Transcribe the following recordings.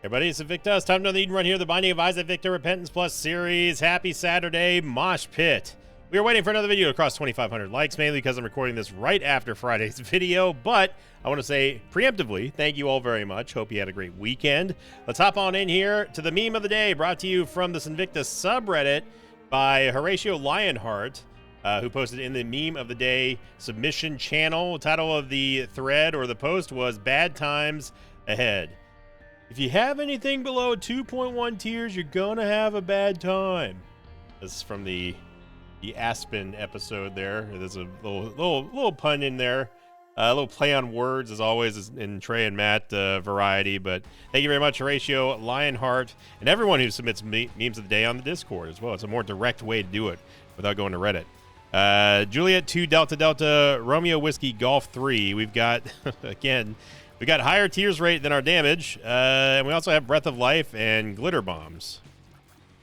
Everybody, it's Invicta. It's time to know the Eden Run here, the Binding of Isaac Victor Repentance Plus series. Happy Saturday, Mosh Pit. We are waiting for another video to cross 2,500 likes, mainly because I'm recording this right after Friday's video, but I want to say preemptively, thank you all very much. Hope you had a great weekend. Let's hop on in here to the meme of the day, brought to you from the Invicta subreddit by Horatio Lionheart, who posted in the meme of the day submission channel. The title of the thread or the post was Bad Times Ahead. If you have anything below 2.1 tiers, you're gonna have a bad time. This is from the Aspen episode there. There's a little pun in there. A little play on words, as always, in Trey and Matt variety. But thank you very much, Horatio Lionheart, and everyone who submits memes of the day on the Discord as well. It's a more direct way to do it without going to Reddit. Juliet 2 Delta Delta Romeo Whiskey Golf 3. We've got, again, we got higher tiers rate than our damage. And we also have Breath of Life and Glitter Bombs.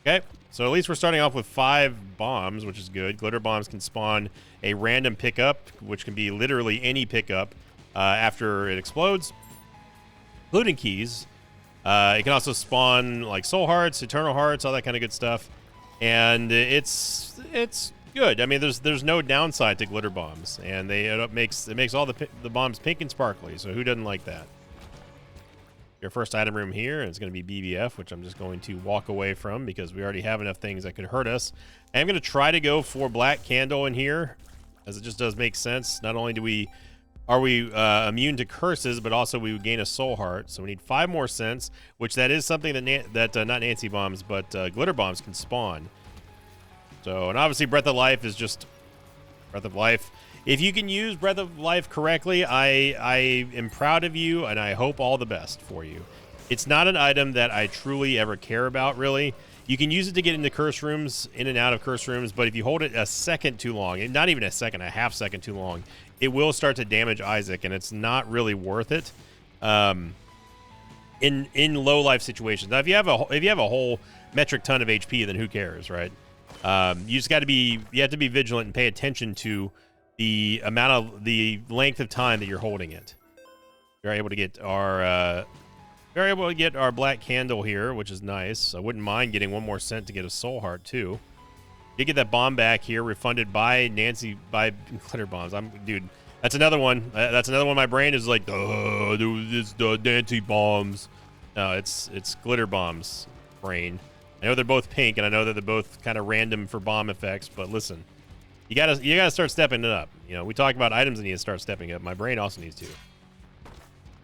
Okay, so at least we're starting off with 5 bombs, which is good. Glitter Bombs can spawn a random pickup, which can be literally any pickup after it explodes, including keys. It can also spawn like Soul Hearts, Eternal Hearts, all that kind of good stuff. And it's good. I mean, there's no downside to Glitter Bombs, and it makes all the bombs pink and sparkly. So who doesn't like that? Your first item room here is going to be BBF, which I'm just going to walk away from because we already have enough things that could hurt us. I'm going to try to go for Black Candle in here, as it just does make sense. Not only are we immune to curses, but also we gain a Soul Heart. So we need 5 more cents, which that is something that not Nancy Bombs, but Glitter Bombs can spawn. So, and obviously Breath of Life is just Breath of Life. If you can use Breath of Life correctly, I am proud of you, and I hope all the best for you. It's not an item that I truly ever care about, really. You can use it to get into curse rooms, in and out of curse rooms, but if you hold it a second too long, and not even a second, a half second too long, it will start to damage Isaac, and it's not really worth it in low life situations. Now, if you have a whole metric ton of HP, then who cares, right? You just got to be vigilant and pay attention to the length of time that you're holding it. We're able to get our Black Candle here, which is nice. I wouldn't mind getting 1 more cent to get a Soul Heart too. You get that bomb back here, refunded by Glitter Bombs. Dude, that's another one. That's another one. My brain is like, it's the Nancy Bombs. No, it's Glitter Bombs brain. I know they're both pink, and I know that they're both kind of random for bomb effects, but listen. You gotta start stepping it up. You know, we talk about items that need to start stepping up. My brain also needs to.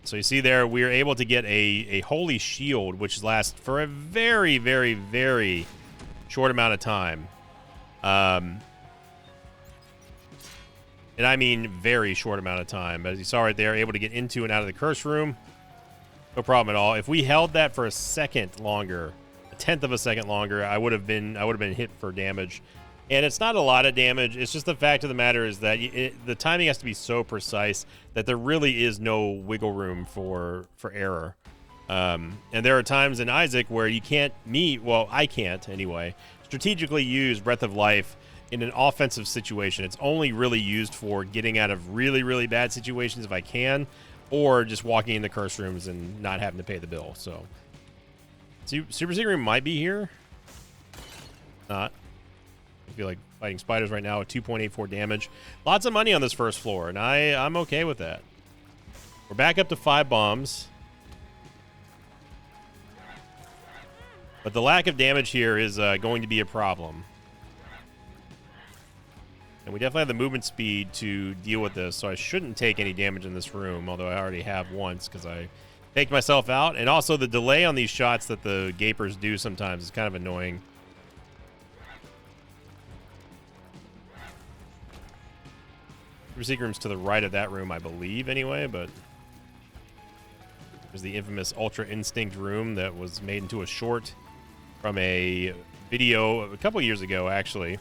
So you see there, we are able to get a Holy Shield, which lasts for a very, very, very short amount of time. And I mean very short amount of time. But as you saw right there, able to get into and out of the curse room. No problem at all. If we held that for a second longer, a 1/10 of a second longer, I would have been hit for damage. And it's not a lot of damage. It's just the fact of the matter is that the timing has to be so precise that there really is no wiggle room for error. And there are times in Isaac where you can't I can't anyway, strategically use Breath of Life in an offensive situation. It's only really used for getting out of really, really bad situations if I can, or just walking in the curse rooms and not having to pay the bill. So Super Secret Room might be here. Not. I feel like fighting spiders right now at 2.84 damage. Lots of money on this first floor, and I'm okay with that. We're back up to 5 bombs. But the lack of damage here is going to be a problem. And we definitely have the movement speed to deal with this, so I shouldn't take any damage in this room, although I already have once because I faked myself out. And also the delay on these shots that the Gapers do sometimes is kind of annoying. Secret Room's to the right of that room, I believe, anyway, but there's the infamous Ultra Instinct room that was made into a short from a video a couple years ago, actually.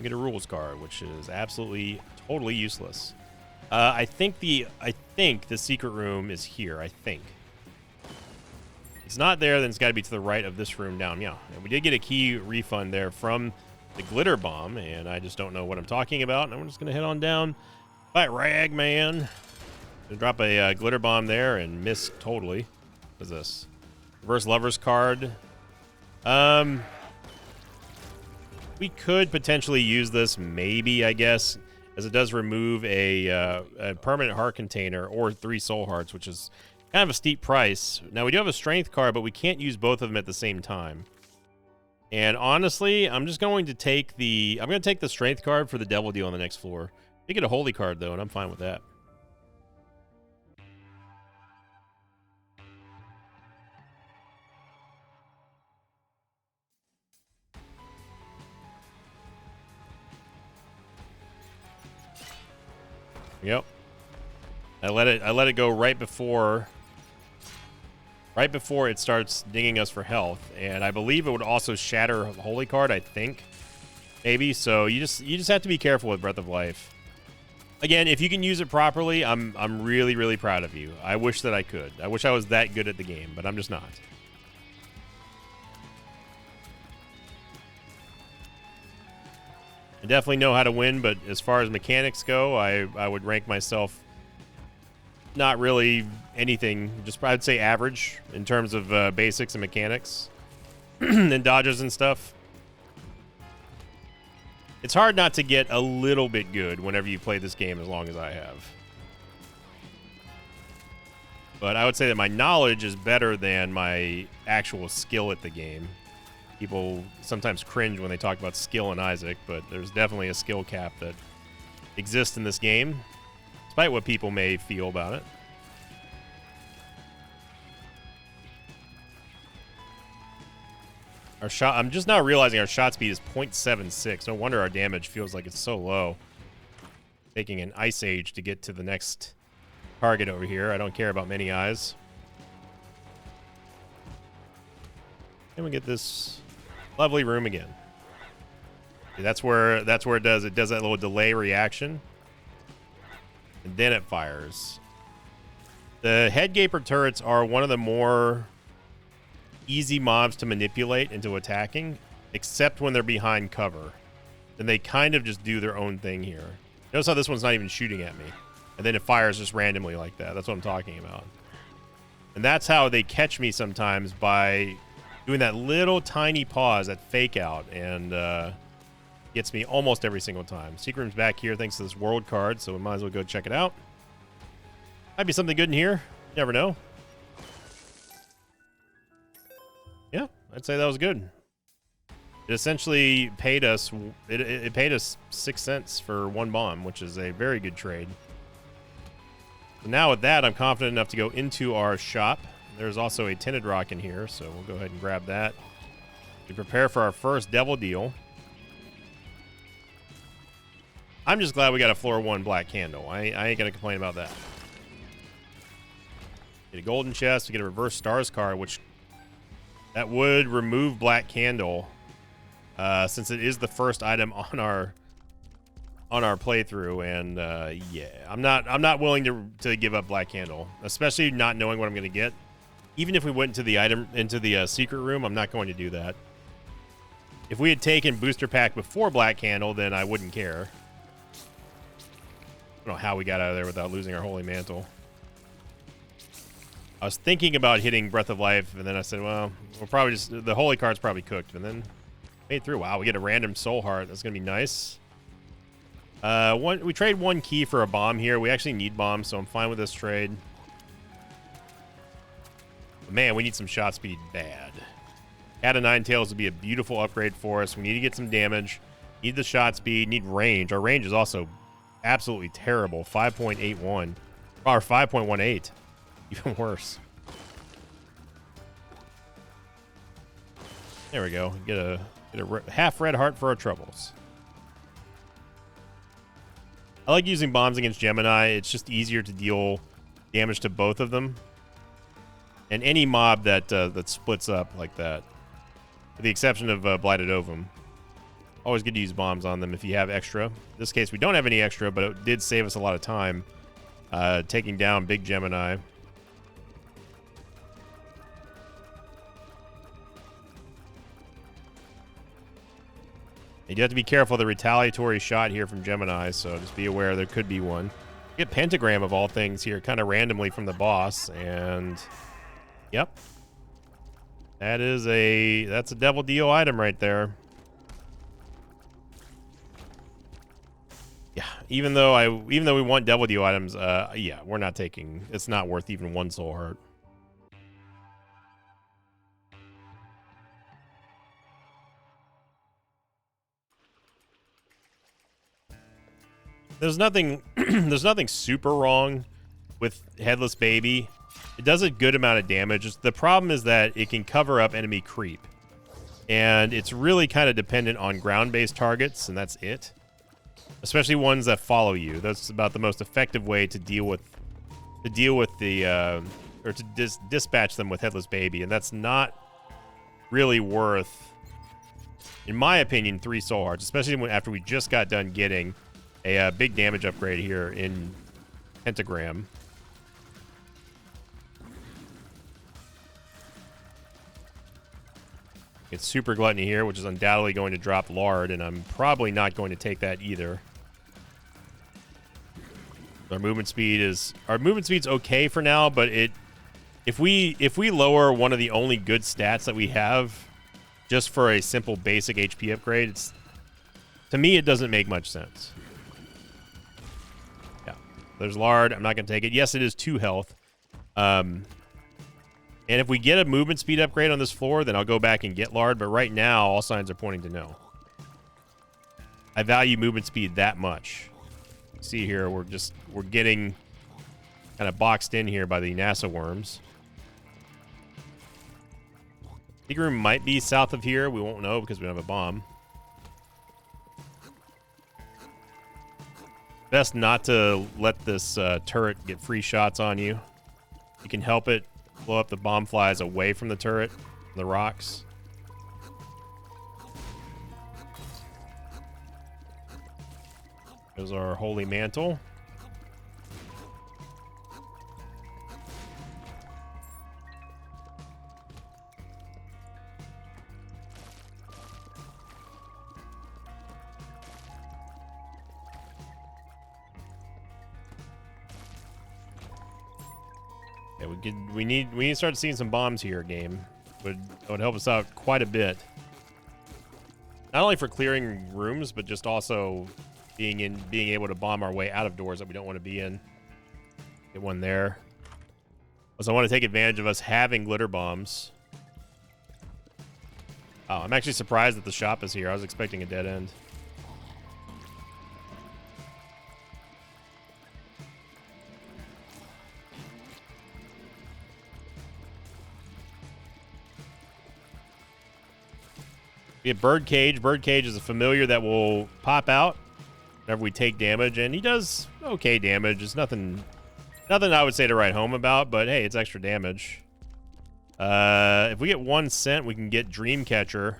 We get a rules card, which is absolutely, totally useless. I think the secret room is here, I think. It's not there, then it's got to be to the right of this room down. Yeah, and we did get a key refund there from the Glitter Bomb, and I just don't know what I'm talking about, and I'm just going to head on down. Fight Ragman. Gonna drop a glitter bomb there and miss totally. What is this? Reverse Lover's card. We could potentially use this, maybe, I guess, as it does remove a permanent heart container or 3 soul hearts, which is kind of a steep price. Now, we do have a strength card, but we can't use both of them at the same time. And honestly, I'm just going to take the... I'm going to take the strength card for the devil deal on the next floor. You get a holy card, though, and I'm fine with that. Yep. I let it go right before it starts dinging us for health, and I believe it would also shatter a holy card, I think. Maybe. So you just have to be careful with Breath of Life. Again, if you can use it properly, I'm really, really proud of you. I wish that I could. I wish I was that good at the game, but I'm just not. I definitely know how to win, but as far as mechanics go, I would rank myself not really anything, just I'd say average in terms of basics and mechanics and dodges and stuff. It's hard not to get a little bit good whenever you play this game as long as I have. But I would say that my knowledge is better than my actual skill at the game. People sometimes cringe when they talk about skill in Isaac, but there's definitely a skill cap that exists in this game, despite what people may feel about it. Our shot, I'm just now realizing our shot speed is 0.76. No wonder our damage feels like it's so low. Taking an Ice Age to get to the next target over here. I don't care about many eyes. And we get this lovely room again. See, that's where it does that little delay reaction. And then it fires. The head gaper turrets are one of the more easy mobs to manipulate into attacking, except when they're behind cover. Then they kind of just do their own thing here. Notice how this one's not even shooting at me. And then it fires just randomly like that. That's what I'm talking about. And that's how they catch me sometimes, by doing that little tiny pause, that fake out, and gets me almost every single time. Secret room's back here thanks to this world card, so we might as well go check it out. Might be something good in here. You never know. Yeah, I'd say that was good. It essentially paid us. It paid us 6 cents for 1 bomb, which is a very good trade. So now with that, I'm confident enough to go into our shop. There's also a tinted rock in here, so we'll go ahead and grab that to prepare for our first devil deal. I'm just glad we got a floor 1 black candle. I ain't gonna complain about that. Get a golden chest. We get a reverse stars card, which that would remove black candle, since it is the first item on our playthrough. And yeah, I'm not willing to give up black candle, especially not knowing what I'm gonna get. Even if we went into the secret room, I'm not going to do that. If we had taken booster pack before black candle, then I wouldn't care. I don't know how we got out of there without losing our holy mantle. I was thinking about hitting Breath of Life, and then I said, well, we'll probably just... The holy card's probably cooked, and then made through. Wow, we get a random soul heart. That's going to be nice. We trade 1 key for a bomb here. We actually need bombs, so I'm fine with this trade. But man, we need some shot speed bad. Cat of Nine Tails would be a beautiful upgrade for us. We need to get some damage. Need the shot speed. Need range. Our range is also absolutely terrible. 5.81. Or 5.18. Even worse. There we go. Get a half red heart for our troubles. I like using bombs against Gemini. It's just easier to deal damage to both of them. And any mob that splits up like that. With the exception of Blighted Ovum. Always good to use bombs on them if you have extra. In this case, we don't have any extra, but it did save us a lot of time taking down Big Gemini. You have to be careful of the retaliatory shot here from Gemini, so just be aware there could be one. Get Pentagram of all things here, kind of randomly from the boss, and yep. That's a Devil Deal item right there. Yeah, even though we want Devil Deal items, yeah, we're not taking. It's not worth even one soul heart. There's nothing there's nothing super wrong with Headless Baby. It does a good amount of damage. The problem is that it can cover up enemy creep. And it's really kind of dependent on ground-based targets, and that's it. Especially ones that follow you. That's about the most effective way to deal with the or to dispatch them with Headless Baby, and that's not really worth, in my opinion, 3 soul hearts, especially after we just got done getting a big damage upgrade here in Pentagram. It's Super Gluttony here, which is undoubtedly going to drop Lard, and I'm probably not going to take that either. Our movement speed's okay for now, but if we lower one of the only good stats that we have just for a simple basic HP upgrade, to me it doesn't make much sense. Yeah, there's Lard. I'm not going to take it. Yes, it is 2 health. And if we get a movement speed upgrade on this floor, then I'll go back and get Lard. But right now, all signs are pointing to no. I value movement speed that much. See here, we're getting kind of boxed in here by the NASA worms. Secret room might be south of here. We won't know because we don't have a bomb. Best not to let this turret get free shots on you. You can help it. Blow up the bomb flies away from the turret, the rocks. There's our Holy Mantle. Yeah, we need to start seeing some bombs here, game. That would help us out quite a bit. Not only for clearing rooms, but just also being able to bomb our way out of doors that we don't want to be in. Get one there. Also, I want to take advantage of us having glitter bombs. Oh, I'm actually surprised that the shop is here. I was expecting a dead end. We have Birdcage. Birdcage is a familiar that will pop out whenever we take damage, and he does okay damage. It's nothing I would say to write home about, but hey, it's extra damage. If we get 1 cent, we can get Dreamcatcher,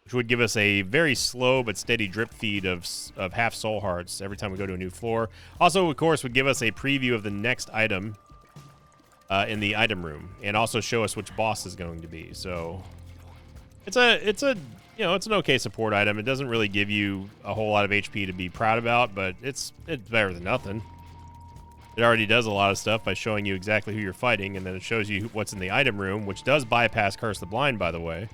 which would give us a very slow but steady drip feed of half soul hearts every time we go to a new floor. Also, of course, would give us a preview of the next item in the item room, and also show us which boss is going to be. So it's an okay support item. It doesn't really give you a whole lot of HP to be proud about, but it's better than nothing. It already does a lot of stuff by showing you exactly who you're fighting, and then it shows you what's in the item room, which does bypass Curse the Blind, by the way.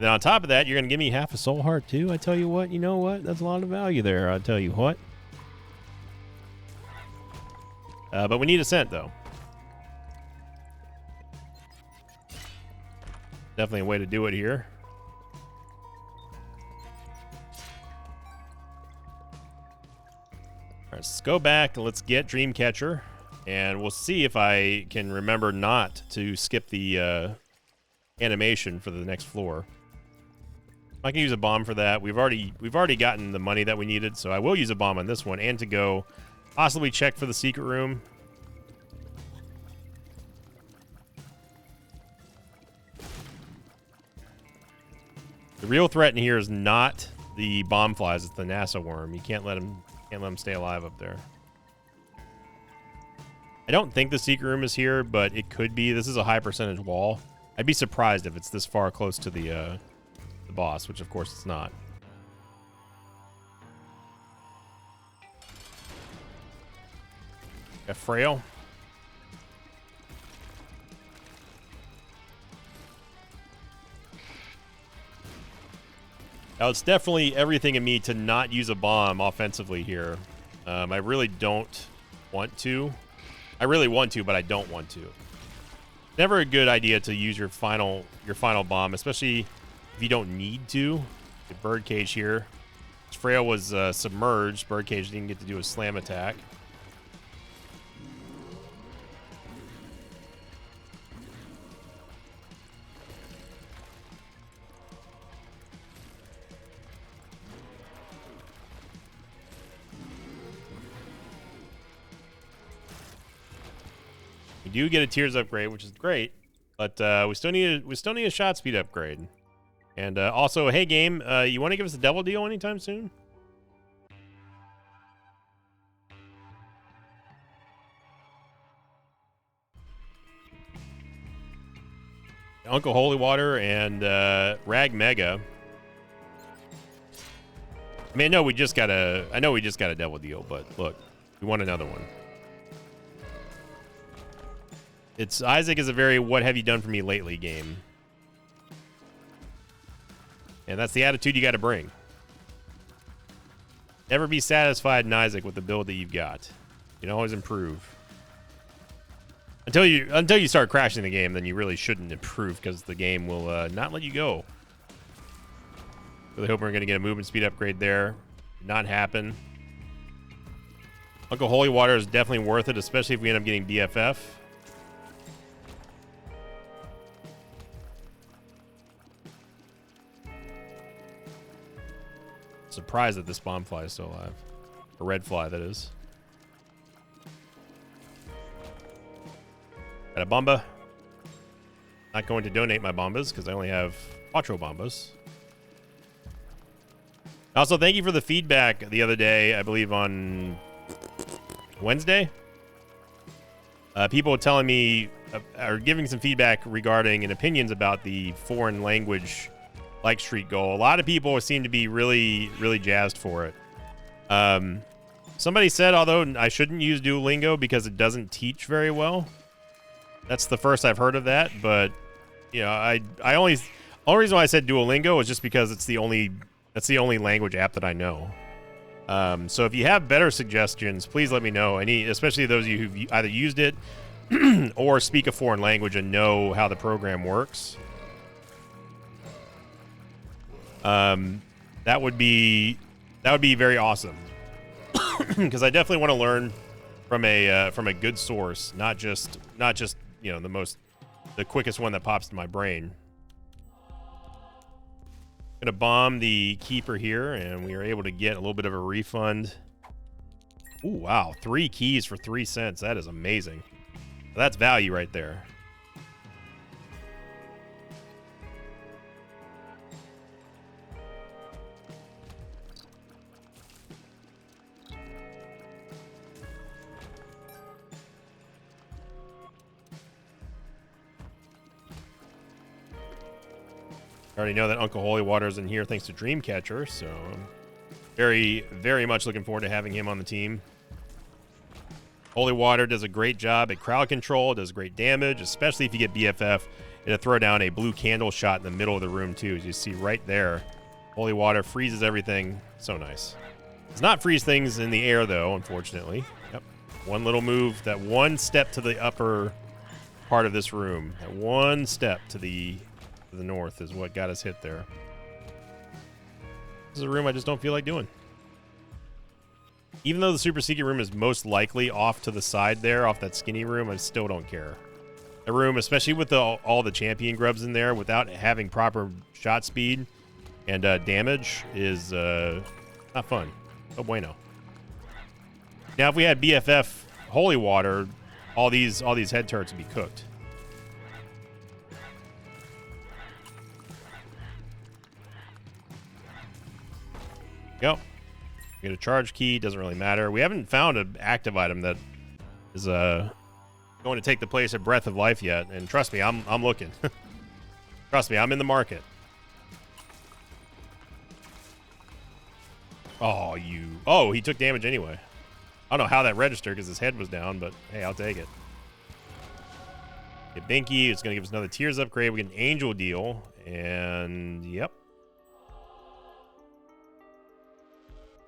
Then on top of that, you're going to give me half a soul heart, too. I tell you what, you know what? That's a lot of value there, I tell you what. But we need a cent, though. Definitely a way to do it here. All right, let's go back and let's get Dreamcatcher, and we'll see if I can remember not to skip the animation for the next floor. I can use a bomb for that. We've already gotten the money that we needed, so I will use a bomb on this one, and to go possibly check for the secret room. The real threat in here is not the bomb flies; it's the NASA worm. You can't let them stay alive up there. I don't think the secret room is here, but it could be. This is a high percentage wall. I'd be surprised if it's this far close to the boss, which of course it's not. Got Frail. Now, it's definitely everything in me to not use a bomb offensively here. I really don't want to. I really want to, but I don't want to. Never a good idea to use your final bomb, especially if you don't need to. The Birdcage here. Frail was submerged. Birdcage didn't get to do a slam attack. We do get a Tears upgrade, which is great, but we still need a shot speed upgrade. And also, hey game, you want to give us a double deal anytime soon? Uncle Holy Water and Rag Mega. I mean, I know we just got a double deal, but look, we want another one. It's Isaac is a very what have you done for me lately game. And that's the attitude you got to bring. Never be satisfied in Isaac with the build that you've got. You can always improve. Until you start crashing the game, then you really shouldn't improve because the game will not let you go. Really hoping we're going to get a movement speed upgrade there. Did not happen. Uncle Holy Water is definitely worth it, especially if we end up getting BFF. Surprised that this bomb fly is still alive. A red fly, that is. Got a bomba. Not going to donate my bombas because I only have Quattro bombas. Also, thank you for the feedback the other day, I believe on Wednesday. People were telling me, are giving some feedback regarding and opinions about the foreign language like streak goal. A lot of people seem to be really, really jazzed for it. Somebody said, although I shouldn't use Duolingo because it doesn't teach very well. That's the first I've heard of that, but you know, only reason why I said Duolingo is just because that's the only language app that I know. So if you have better suggestions, please let me know. Especially those of you who've either used it or speak a foreign language and know how the program works. That would be very awesome because I definitely want to learn from a good source, not just you know the quickest one that pops to my brain. Gonna bomb the keeper here, and we are able to get a little bit of a refund. Ooh, wow, 3 keys for 3 cents. That is amazing. That's value right there. I already know that Uncle Holy Water's in here thanks to Dreamcatcher, so I'm very, very much looking forward to having him on the team. Holy Water does a great job at crowd control, does great damage, especially if you get BFF. It'll throw down a blue candle shot in the middle of the room, too, as you see right there. Holy Water freezes everything. So nice. Does not freeze things in the air, though, unfortunately. Yep. One little move, that one step to the upper part of this room. That one step to the north is what got us hit there. This is a room I just don't feel like doing. Even though the super secret room is most likely off to the side there, off that skinny room, I still don't care. A room, especially with all the champion grubs in there, without having proper shot speed and damage, is not fun. No bueno. Now, if we had BFF Holy Water, all these head turrets would be cooked. Go. Get a charge key. Doesn't really matter. We haven't found an active item that is going to take the place of Breath of Life yet. And trust me, I'm looking. Trust me, I'm in the market. Oh, he took damage anyway. I don't know how that registered because his head was down, but hey, I'll take it. Get Binky. It's going to give us another Tears upgrade. We get an Angel deal. And, yep.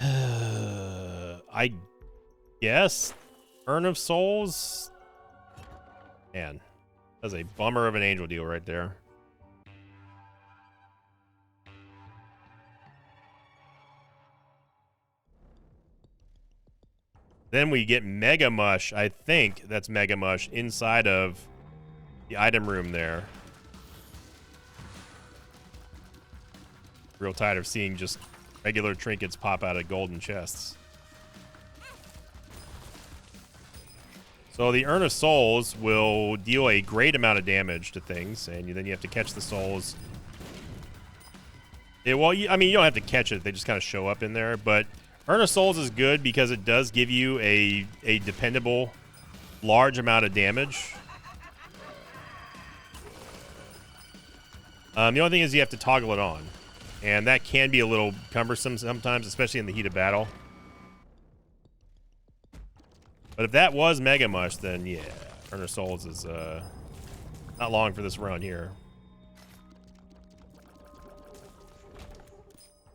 I guess Urn of Souls. Man, that's a bummer of an Angel deal right there. Then we get Mega Mush. I think that's Mega Mush inside of the item room there. Real tired of seeing just regular trinkets pop out of golden chests. So the Urn of Souls will deal a great amount of damage to things, and then you have to catch the souls. Well, I mean, you don't have to catch it. They just kind of show up in there, but Urn of Souls is good because it does give you a dependable large amount of damage. The only thing is you have to toggle it on, and that can be a little cumbersome sometimes, especially in the heat of battle. But if that was Mega Mush, then yeah, Urn of Souls is not long for this run here.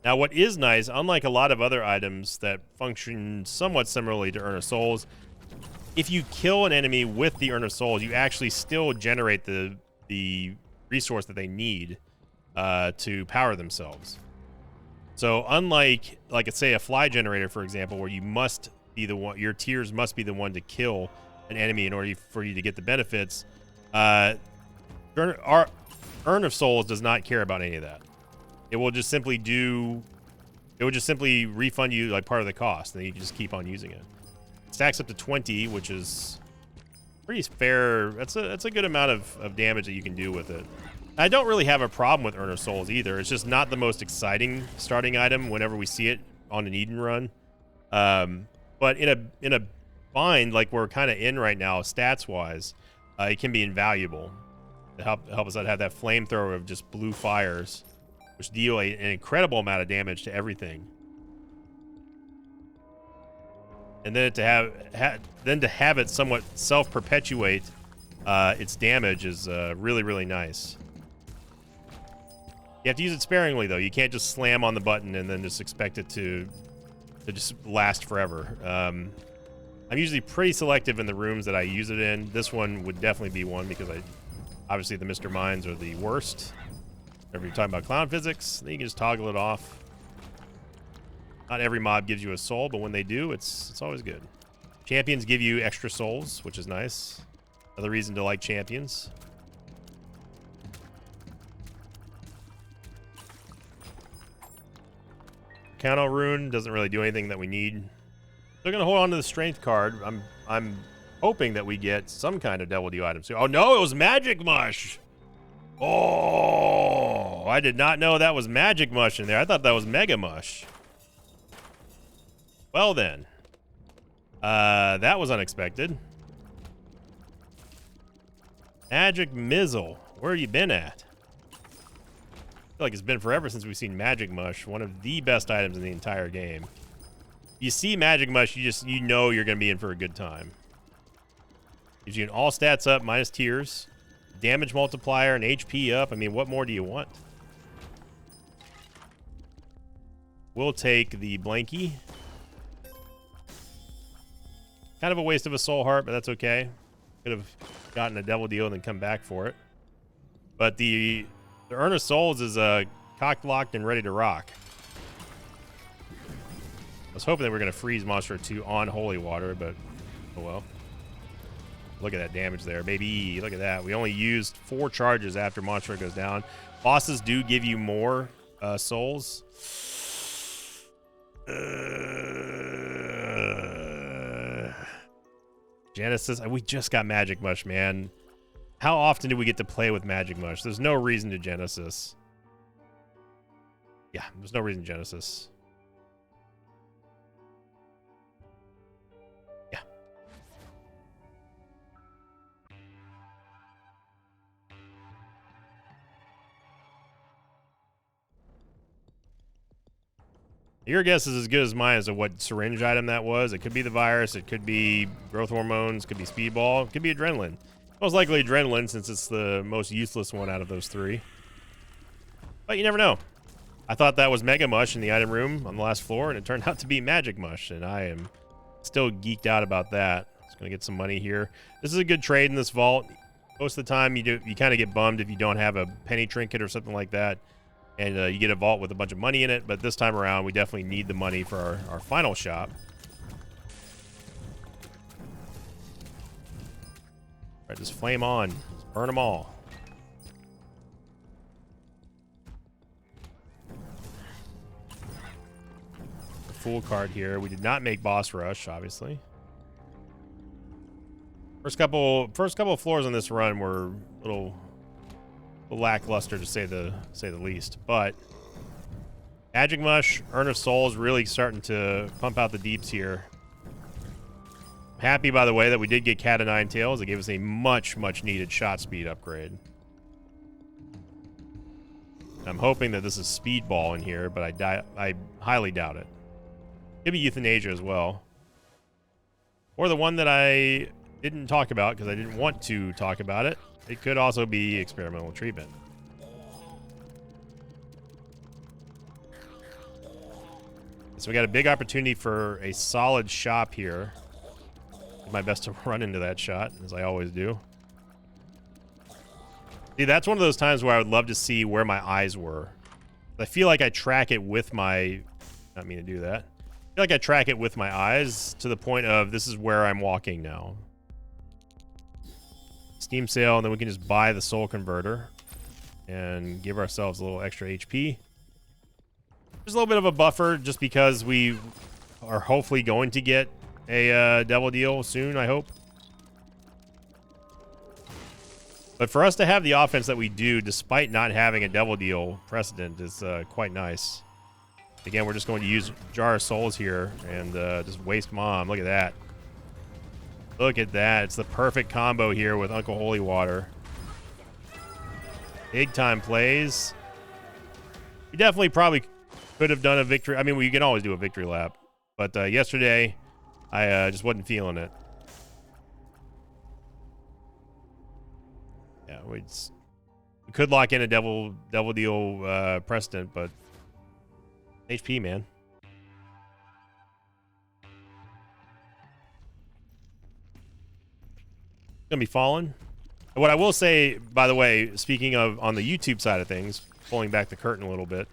Now, what is nice, unlike a lot of other items that function somewhat similarly to Urn of Souls, if you kill an enemy with the Urn of Souls, you actually still generate the resource that they need to power themselves. So unlike, like, say, a fly generator, for example, where you must be the one, your Tears must be the one to kill an enemy in order for you to get the benefits, Urn of Souls does not care about any of that. It will just simply refund you like part of the cost, and then you can just keep on using it. Stacks up to 20, which is pretty fair. That's a good amount of damage that you can do with it. I don't really have a problem with Urn of Souls either. It's just not the most exciting starting item whenever we see it on an Eden run. But in a bind like we're kind of in right now, stats wise, it can be invaluable to help us out have that flamethrower of just blue fires, which deal an incredible amount of damage to everything. And then to have it somewhat self-perpetuate its damage is really, really nice. You have to use it sparingly, though. You can't just slam on the button and then just expect it to just last forever. I'm usually pretty selective in the rooms that I use it in. This one would definitely be one because obviously the Mr. Mines are the worst. Whenever you're talking about clown physics, then you can just toggle it off. Not every mob gives you a soul, but when they do, it's always good. Champions give you extra souls, which is nice. Another reason to like champions. Count Rune doesn't really do anything that we need. Still gonna hold on to the strength card. I'm hoping that we get some kind of devil deal item soon. Oh no, it was Magic Mush. Oh, I did not know that was Magic Mush in there. I thought that was Mega Mush. Well then, that was unexpected. Magic Mizzle, where you been at? I feel like it's been forever since we've seen Magic Mush, one of the best items in the entire game. You see Magic Mush, you know you're gonna be in for a good time. Gives you an all stats up minus Tears, damage multiplier, and HP up. I mean, what more do you want? We'll take the Blanky. Kind of a waste of a soul heart, but that's okay. Could have gotten a devil deal and then come back for it. But the Urn of Souls is cocked, locked, and ready to rock. I was hoping that we were going to freeze Monster 2 on Holy Water, but oh well. Look at that damage there, baby. Look at that. We only used 4 charges after Monster goes down. Bosses do give you more souls. Genesis, we just got Magic Mush, man. How often do we get to play with Magic Mush? There's no reason to Genesis. Yeah, there's no reason Genesis. Yeah. Your guess is as good as mine as to what syringe item that was. It could be the virus. It could be growth hormones. It could be speedball. It could be adrenaline. Most likely adrenaline, since it's the most useless one out of those three. But you never know. I thought that was Mega Mush in the item room on the last floor, and it turned out to be Magic Mush, and I am still geeked out about that. Just gonna get some money here. This is a good trade in this vault. Most of the time, you kind of get bummed if you don't have a penny trinket or something like that, and you get a vault with a bunch of money in it. But this time around, we definitely need the money for our final shop. All right, just flame on. Just burn them all. The full card here. We did not make boss rush, obviously. First couple of floors on this run were a little lackluster, to say the least. But Magic Mush, Urn of Souls, really starting to pump out the deeps here. I'm happy, by the way, that we did get Cat of Nine Tails. It gave us a much needed shot speed upgrade. I'm hoping that this is Speedball in here, but I highly doubt it. Could be Euthanasia as well, or the one that I didn't talk about because I didn't want to talk about it. It could also be Experimental Treatment. So we got a big opportunity for a solid shop here. Do my best to run into that shot, as I always do. See, that's one of those times where I would love to see where my eyes were. I feel like I track it with my... Not mean to do that. I feel like I track it with my eyes to the point of this is where I'm walking now. Steam sale, and then we can just buy the soul converter and give ourselves a little extra HP. There's a little bit of a buffer just because we are hopefully going to get a devil deal soon, I hope. But for us to have the offense that we do, despite not having a devil deal precedent, is quite nice. Again, we're just going to use Jar of Souls here and just waste Mom. Look at that. Look at that. It's the perfect combo here with Uncle Holy Water. Big time plays. We definitely probably could have done a victory. I mean, we can always do a victory lap. But yesterday, I just wasn't feeling it. Yeah, we could lock in a devil deal precedent, but HP, man. Gonna be falling. What I will say, by the way, speaking of on the YouTube side of things, pulling back the curtain a little bit,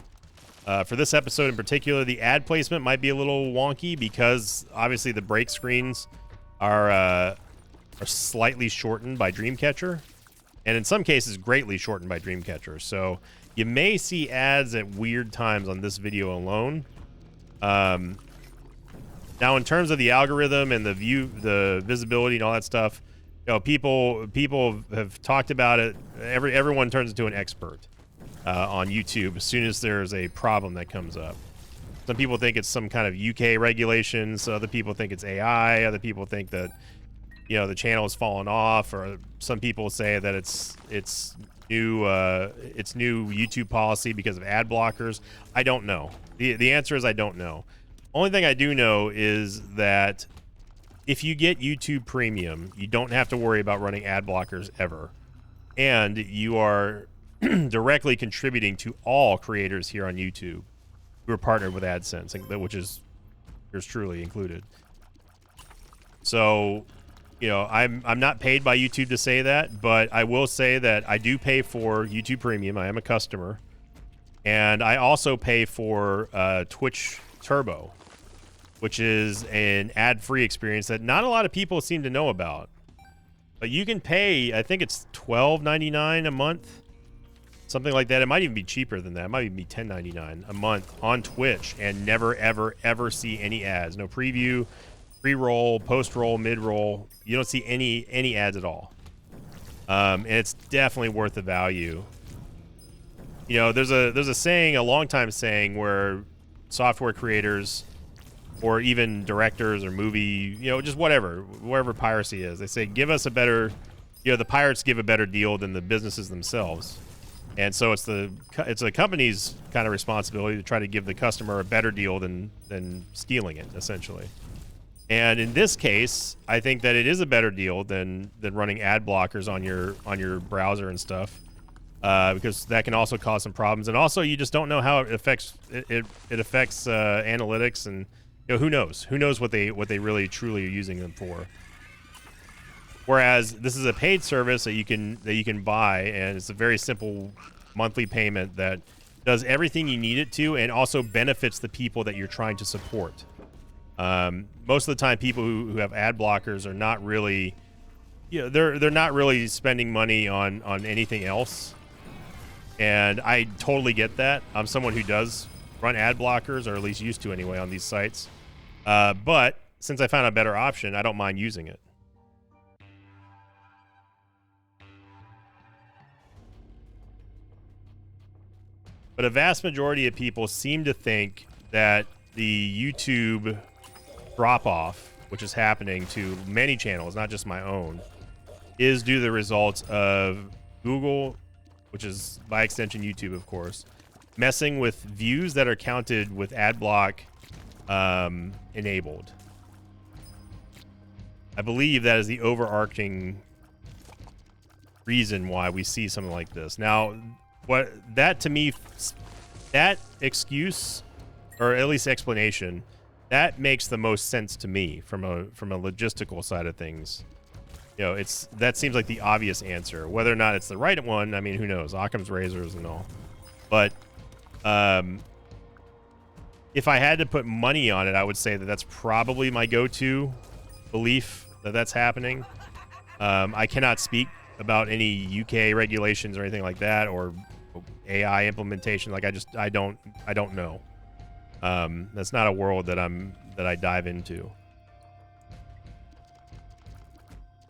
for this episode in particular, the ad placement might be a little wonky because obviously the break screens are slightly shortened by Dreamcatcher, and in some cases greatly shortened by Dreamcatcher. So you may see ads at weird times on this video alone. Now, in terms of the algorithm and the visibility and all that stuff, you know, people have talked about it. Everyone turns into an expert on YouTube as soon as there's a problem that comes up. Some people think it's some kind of UK regulations. Other people think it's AI. Other people think that, you know, the channel has fallen off, or some people say that it's new YouTube policy because of ad blockers. I don't know. The answer is I don't know. Only thing I do know is that if you get YouTube Premium, you don't have to worry about running ad blockers ever. And you are directly contributing to all creators here on YouTube who are partnered with AdSense, which is yours truly included. So, you know, I'm not paid by YouTube to say that, but I will say that I do pay for YouTube Premium. I am a customer. And I also pay for Twitch Turbo, which is an ad-free experience that not a lot of people seem to know about. But you can pay, I think it's $12.99 a month, something like that. It might even be cheaper than that. It might even be $10.99 a month on Twitch and never, ever see any ads. No preview, pre-roll, post-roll, mid-roll. You don't see any ads at all. And it's definitely worth the value. You know, there's a saying, a long-time saying, where software creators or even directors or movie, you know, just wherever piracy is, they say, give us a better, you know, the pirates give a better deal than the businesses themselves. And so it's a company's kind of responsibility to try to give the customer a better deal than stealing it, essentially. And in this case, I think that it is a better deal than running ad blockers on your browser and stuff, because that can also cause some problems. And also, you just don't know how it affects analytics, and who knows what they really truly are using them for. Whereas this is a paid service that you can buy, and it's a very simple monthly payment that does everything you need it to, and also benefits the people that you're trying to support. Most of the time, people who have ad blockers are not really, they're not really spending money on anything else, and I totally get that. I'm someone who does run ad blockers, or at least used to anyway, on these sites. But since I found a better option, I don't mind using it. But a vast majority of people seem to think that the YouTube drop-off, which is happening to many channels, not just my own, is due to the results of Google, which is by extension YouTube, of course, messing with views that are counted with ad block enabled. I believe that is the overarching reason why we see something like this. Now, that excuse, or at least explanation, that makes the most sense to me from a logistical side of things. That seems like the obvious answer. Whether or not it's the right one, I mean, who knows? Occam's razors and all. But if I had to put money on it, I would say that that's probably my go-to belief that that's happening. I cannot speak about any UK regulations or anything like that, or AI implementation. Like, I don't know. That's not a world that I dive into.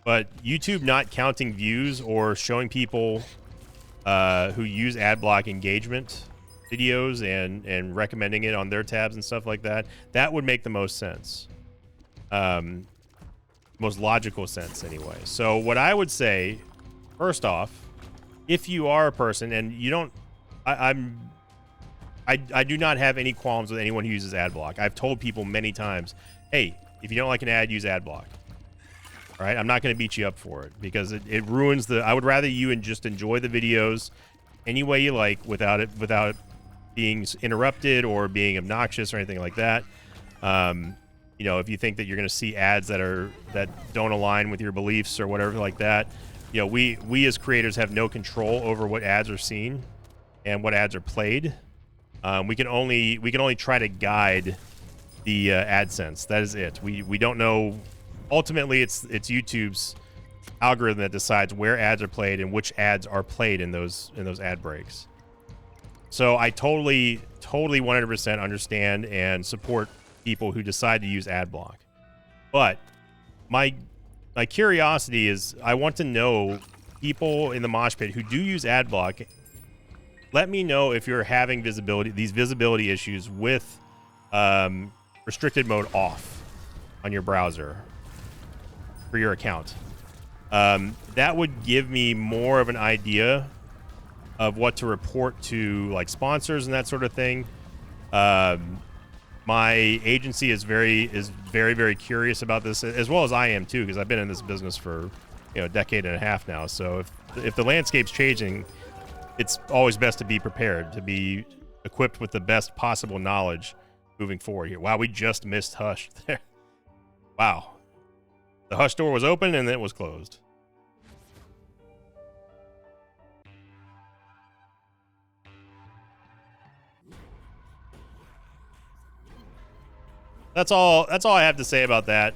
But YouTube not counting views or showing people who use ad block engagement videos and recommending it on their tabs and stuff like that, that would make the most sense. Most logical sense anyway. So what I would say, first off, if you are a person and you don't, I do not have any qualms with anyone who uses ad block. I've told people many times, hey, if you don't like an ad, use ad block. All right, I'm not going to beat you up for it, because it ruins the. I would rather you just enjoy the videos any way you like, without it being interrupted or being obnoxious or anything like that. If you think that you're going to see ads that don't align with your beliefs or whatever like that, we as creators have no control over what ads are seen and what ads are played. We can only try to guide the AdSense. That is it. We don't know. Ultimately, it's YouTube's algorithm that decides where ads are played and which ads are played in those ad breaks. So I totally 100% understand and support people who decide to use ad block. But my curiosity is, I want to know people in the mosh pit who do use ad block. Let me know if you're having these visibility issues with restricted mode off on your browser for your account. That would give me more of an idea of what to report to, like, sponsors and that sort of thing. My agency is very, very curious about this, as well as I am too, because I've been in this business for a decade and a half now. So if the landscape's changing, it's always best to be prepared, to be equipped with the best possible knowledge moving forward here. Wow, we just missed Hush there. Wow. The Hush door was open and then it was closed. That's all I have to say about that.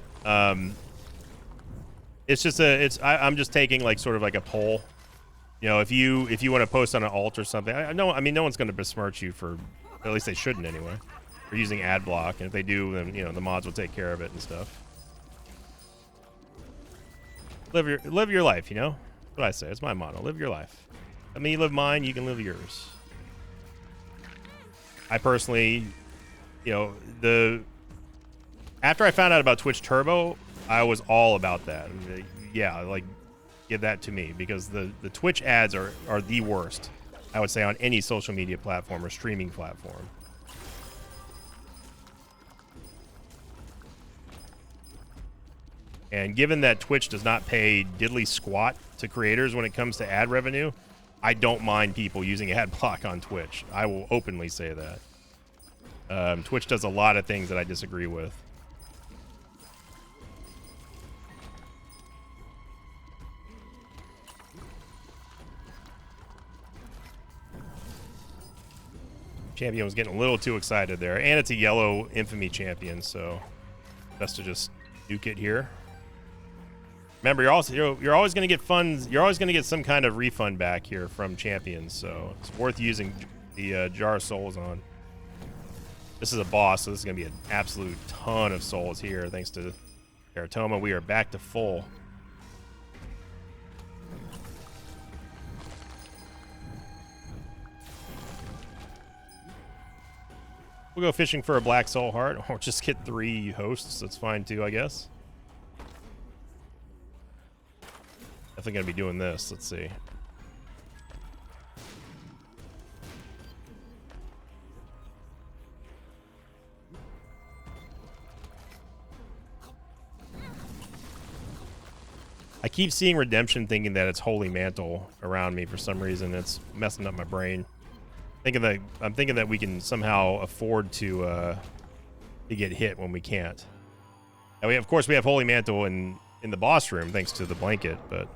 It's just I'm just taking like sort of like a poll. If you want to post on an alt or something, no one's going to besmirch you for, at least they shouldn't anyway, for using ad block. And if they do, then the mods will take care of it and stuff. Live your life. That's what I say. It's my motto. Live your life. I mean, you live mine, you can live yours. I personally, after I found out about Twitch Turbo, I was all about that. Yeah, like, give that to me, because the Twitch ads are the worst. I would say on any social media platform or streaming platform. And given that Twitch does not pay diddly squat to creators when it comes to ad revenue, I don't mind people using ad block on Twitch. I will openly say that. Twitch does a lot of things that I disagree with. Champion was getting a little too excited there. And it's a yellow infamy champion, so best to just nuke it here. Remember, you're always going to get funds. You're always going to get some kind of refund back here from champions, so it's worth using the Jar of Souls on. This is a boss, so this is going to be an absolute ton of souls here, thanks to Teratoma. We are back to full. We'll go fishing for a Black Soul Heart, or just get 3 hosts. That's fine too, I guess. Definitely gonna be doing this. Let's see. I keep seeing Redemption thinking that it's Holy Mantle around me for some reason. It's messing up my brain. I'm thinking that we can somehow afford to get hit when we can't. And of course, we have Holy Mantle in the boss room thanks to the blanket, but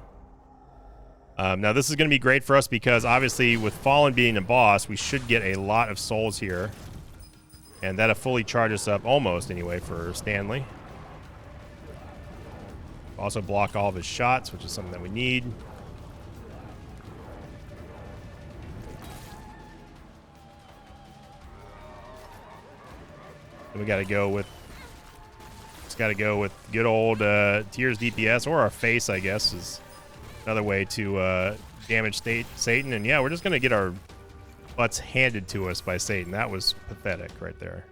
now this is going to be great for us because obviously with Fallen being a boss, we should get a lot of souls here, and that'll fully charge us up almost anyway for Stanley. Also block all of his shots, which is something that we need. And we got to go with good old Tears DPS, or our face, I guess, is another way to damage Satan. And yeah, we're just gonna get our butts handed to us by Satan. That was pathetic right there.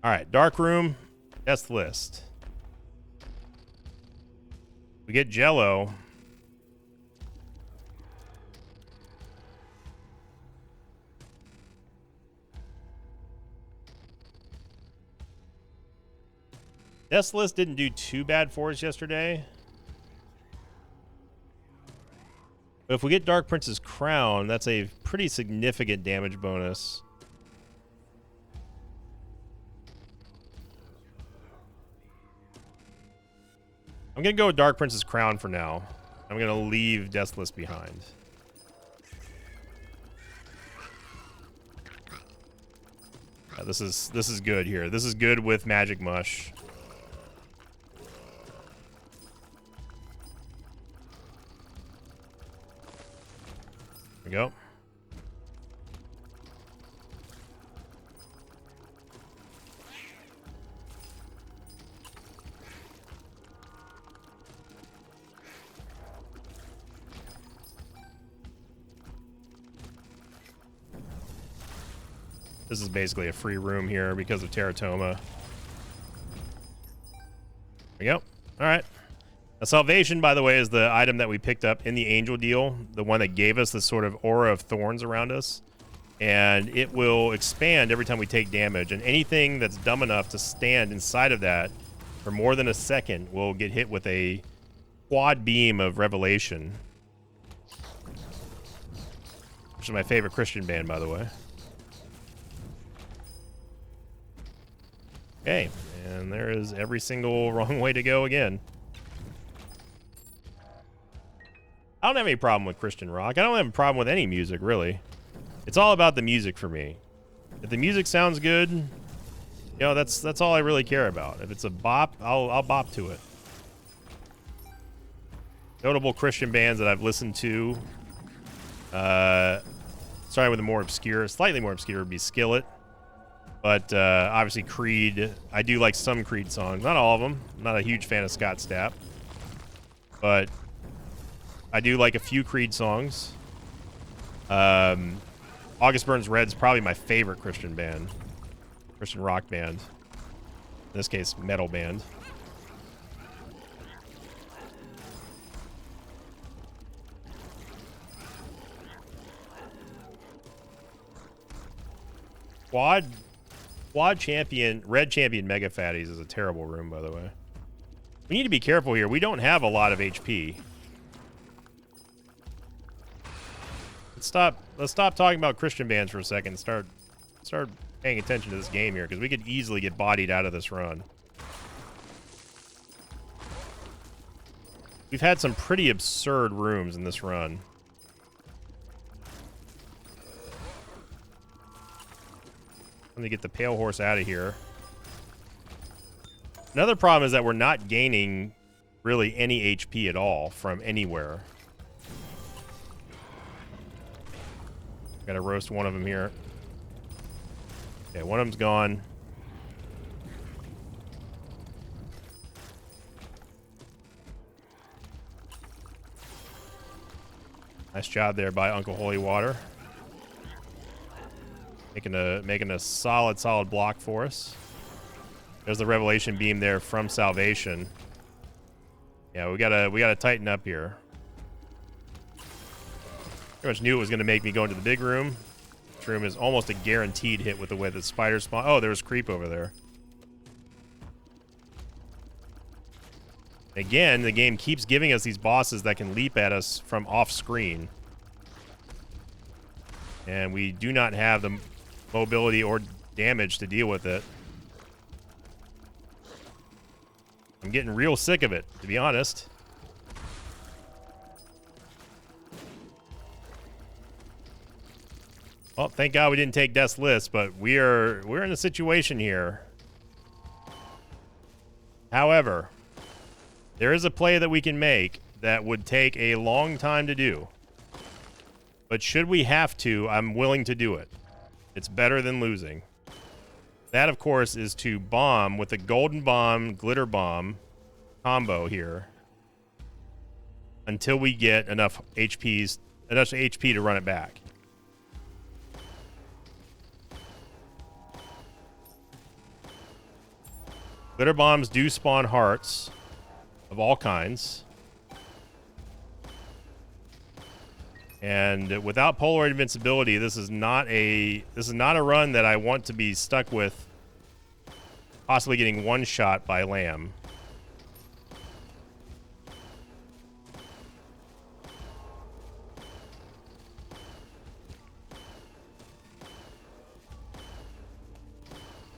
All right, Dark Room, Death List. We get Jello. Death List didn't do too bad for us yesterday. But if we get Dark Prince's Crown, that's a pretty significant damage bonus. I'm going to go with Dark Prince's Crown for now. I'm going to leave Death List behind. Yeah, this is good here. This is good with Magic Mush. There we go. This is basically a free room here because of Teratoma. There we go. All right. A Salvation, by the way, is the item that we picked up in the Angel deal, the one that gave us this sort of aura of thorns around us. And it will expand every time we take damage, and anything that's dumb enough to stand inside of that for more than a second will get hit with a quad beam of Revelation. Which is my favorite Christian band, by the way. Okay, and there is every single wrong way to go again. I don't have any problem with Christian rock. I don't have a problem with any music, really. It's all about the music for me. If the music sounds good, you know, that's all I really care about. If it's a bop, I'll bop to it. Notable Christian bands that I've listened to, starting with a slightly more obscure, would be Skillet. But obviously Creed, I do like some Creed songs. Not all of them. I'm not a huge fan of Scott Stapp. But I do like a few Creed songs. August Burns Red's probably my favorite Christian band. Christian rock band. In this case, metal band. Quad champion, red champion mega fatties is a terrible room, by the way. We need to be careful here. We don't have a lot of HP. Let's stop talking about Christian bands for a second. Start paying attention to this game here, because we could easily get bodied out of this run. We've had some pretty absurd rooms in this run. Let me get the pale horse out of here. Another problem is that we're not gaining really any HP at all from anywhere. Gotta roast one of them here. Okay, one of them's gone. Nice job there by Uncle Holy Water. Making a solid block for us. There's the Revelation Beam there from Salvation. Yeah, we gotta tighten up here. Pretty much knew it was gonna make me go into the big room. This room is almost a guaranteed hit with the way the spiders spawn. Oh, there was creep over there. Again, the game keeps giving us these bosses that can leap at us from off screen. And we do not have the mobility or damage to deal with it. I'm getting real sick of it, to be honest. Well, thank God we didn't take Death's List, but we're in a situation here. However, there is a play that we can make that would take a long time to do. But should we have to, I'm willing to do it. It's better than losing. That, of course, is to bomb with the Golden Bomb, Glitter Bomb combo here until we get enough HP to run it back. Glitter Bombs do spawn hearts of all kinds. And without Polaroid invincibility, this is not a run that I want to be stuck with, possibly getting one shot by Lamb.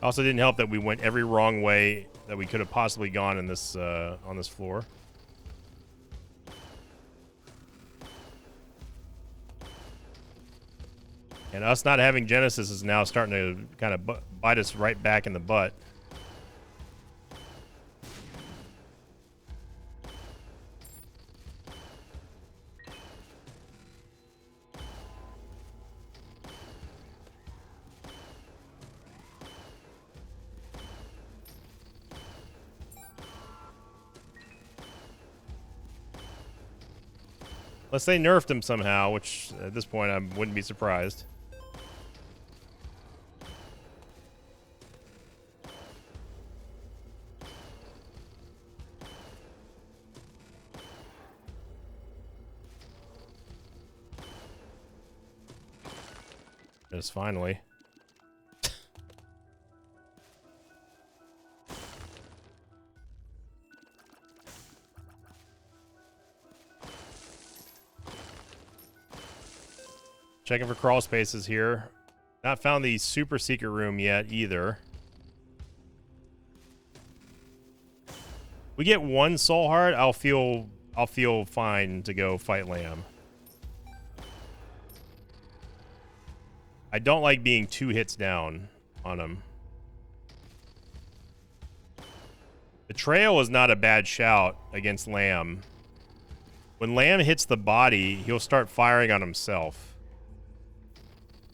Also didn't help that we went every wrong way that we could have possibly gone in this on this floor. And us not having Genesis is now starting to kind of bite us right back in the butt. Unless they nerfed him somehow, which at this point I wouldn't be surprised. Yes, finally. Checking for crawl spaces here. Not found the super secret room yet either. We get one soul heart, I'll feel fine to go fight Lamb. I don't like being 2 hits down on him. Betrayal is not a bad shout against Lamb. When Lamb hits the body, he'll start firing on himself.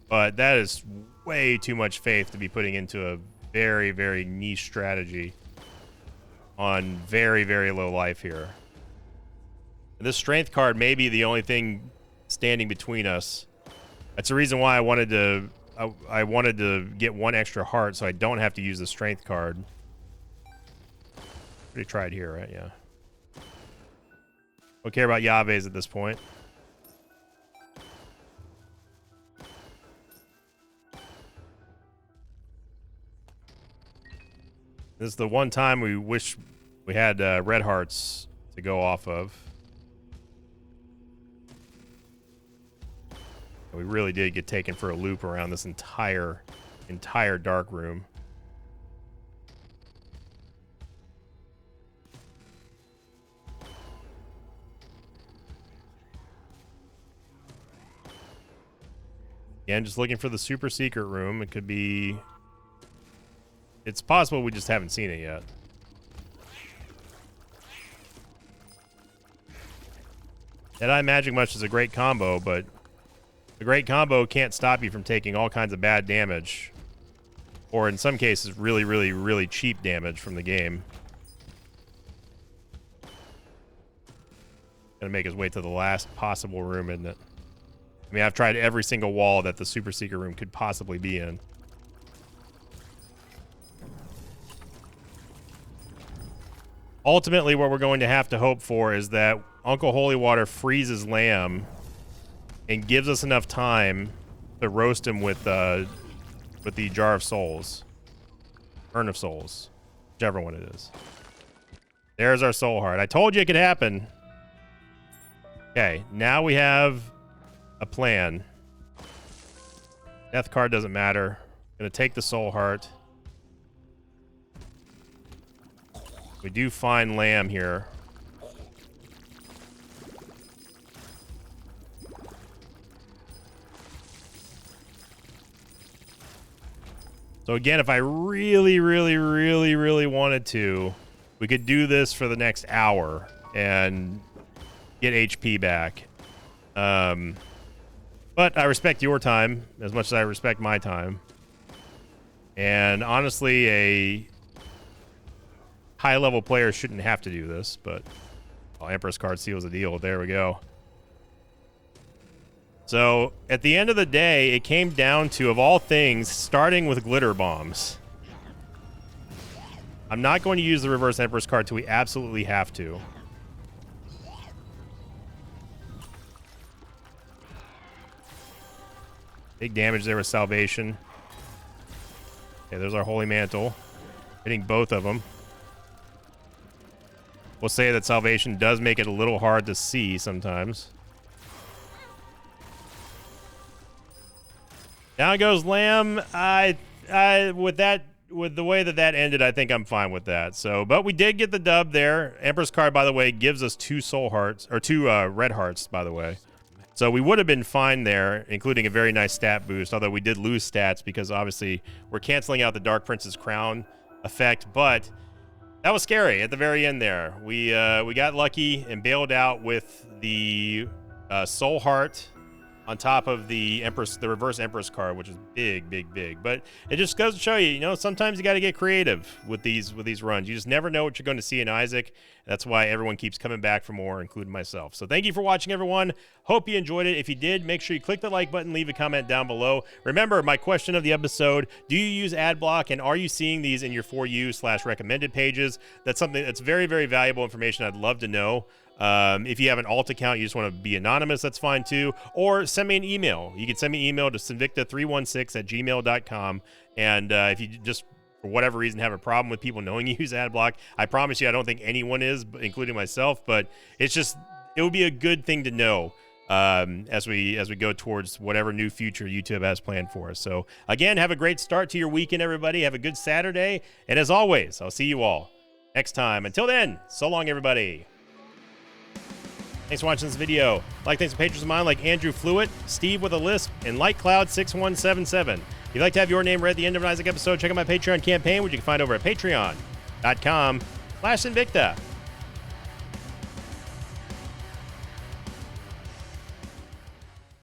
But that is way too much faith to be putting into a very, very niche strategy on very, very low life here. And this strength card may be the only thing standing between us. That's the reason why I wanted to get one extra heart so I don't have to use the strength card. Already tried here, right? Yeah. Don't care about Yaves at this point. This is the one time we wish we had red hearts to go off of. We really did get taken for a loop around this entire dark room. Again, just looking for the super secret room. It could be... It's possible we just haven't seen it yet. Deadeye Magic Mush is a great combo, but a great combo can't stop you from taking all kinds of bad damage. Or in some cases, really, really, really cheap damage from the game. Gonna make his way to the last possible room, isn't it? I mean, I've tried every single wall that the super secret room could possibly be in. Ultimately, what we're going to have to hope for is that Uncle Holywater freezes Lamb and gives us enough time to roast him with the Jar of Souls. Urn of Souls. Whichever one it is. There's our Soul Heart. I told you it could happen. Okay, now we have a plan. Death card doesn't matter. Gonna take the Soul Heart. We do find Lamb here. So again, if I really, really, really, really wanted to, we could do this for the next hour and get HP back. But I respect your time as much as I respect my time. And honestly, a high-level player shouldn't have to do this, but Empress card seals the deal. There we go. So at the end of the day, it came down to, of all things, starting with glitter bombs. I'm not going to use the reverse Empress card till we absolutely have to. Big damage there with Salvation. Okay, there's our Holy Mantle. Hitting both of them. We'll say that Salvation does make it a little hard to see sometimes. Down goes Lamb. With the way that ended, I think I'm fine with that. So, but we did get the dub there. Empress card, by the way, gives us 2 soul hearts, or 2 red hearts, by the way. So we would have been fine there, including a very nice stat boost, although we did lose stats because obviously we're canceling out the Dark Prince's Crown effect, but that was scary at the very end there. We got lucky and bailed out with the Soul Heart on top of the reverse Empress card, which is big, big, big. But it just goes to show you, sometimes you got to get creative with these runs. You just never know what you're going to see in Isaac. That's why everyone keeps coming back for more, including myself. So thank you for watching, everyone. Hope you enjoyed it. If you did, make sure you click the like button, leave a comment down below. Remember, my question of the episode, do you use ad block, and are you seeing these in your For You/recommended pages? That's something that's very, very valuable information. I'd love to know. If you have an alt account, you just want to be anonymous, that's fine too. Or send me an email. You can send me an email to sinvicta316@gmail.com. And if you just, for whatever reason, have a problem with people knowing you use AdBlock, I promise you I don't think anyone is, including myself. But it's just, it would be a good thing to know as we go towards whatever new future YouTube has planned for us. So again, have a great start to your weekend, everybody. Have a good Saturday. And as always, I'll see you all next time. Until then, so long, everybody. Thanks for watching this video. Thanks to patrons of mine like Andrew Fluitt, Steve with a Lisp, and LightCloud6177. If you'd like to have your name read at the end of an Isaac episode, check out my Patreon campaign, which you can find over at patreon.com/Sinvicta.